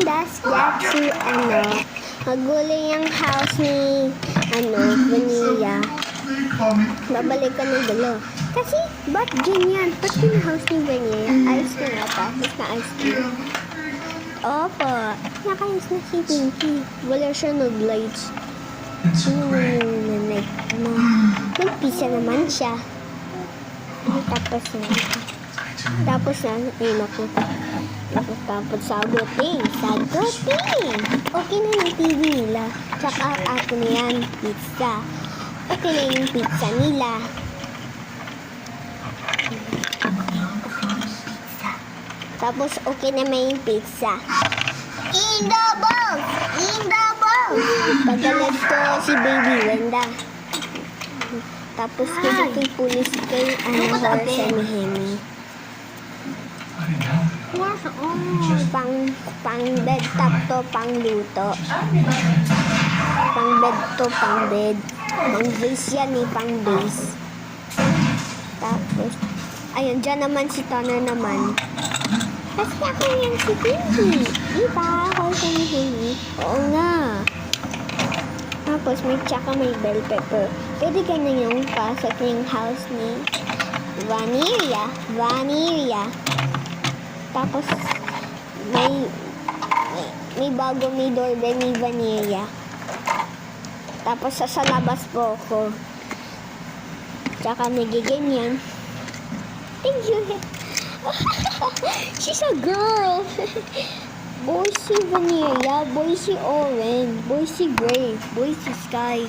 does that to, magulo yung house ni, Vanilla. Babalikan ng dalo. Kasi, ba't ganyan? Ba't yung house ni Vanilla? Ayos na nga tapos na ice cream. Opo, nakayos na si Pinky. Wala siya nag-lights. Nag-pizza naman siya. Tapos na, tapos sagutin. Okay na yung TV nila. Tsaka ako na yan, pizza. Okay na yung pizza nila. Tapos okay na may yung pizza. In the box! Pagalag ko si Baby Wenda. Tapos dito yung pulis kay Horace ni Hemi. Pang bed top to, pang luto. Pang bed to, pang bed. Pang base yan pang base. Tapos, ayun, dyan naman si Tanner naman. Kasi ako yan si Pinky. Diba? Horace ni Hemi. Oo nga. Tapos may bell pepper. Pwede ka na yung pasok yung house ni Vanilla. Tapos may bago may doorbell ni Vanilla. Tapos sa labas po ako. Tsaka nagiganyan. Thank you. She's a girl. Boy si Vanilla, boy si Oren, boy si Gray, boy si Sky.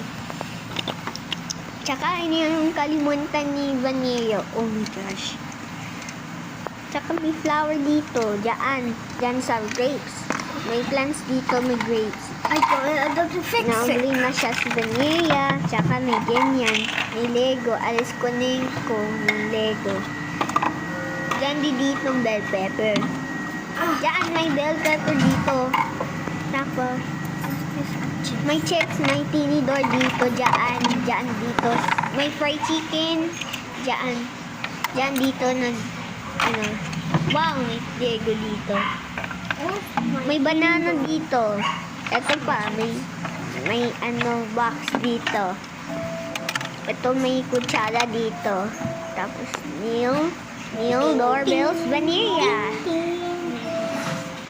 Tsaka ini yung kalimutan ni Vanilla. Oh my gosh. Tsaka may flower dito. Diyan sa grapes. May plants dito, may grapes. I don't fix it. Nauli na siya si Vanilla. Tsaka may ganyan. May Lego. Alis ko na yung Lego. Diyan dito ng bell pepper. Diyan may bell pepper dito. Tapos may chips, may tinidor dito. Diyan dito. May fried chicken. Diyan dito wow, may Lego dito. May banana dito. Ito pa, may box dito. Ito may kutsara dito. Tapos, meal doorbells, Vanilla.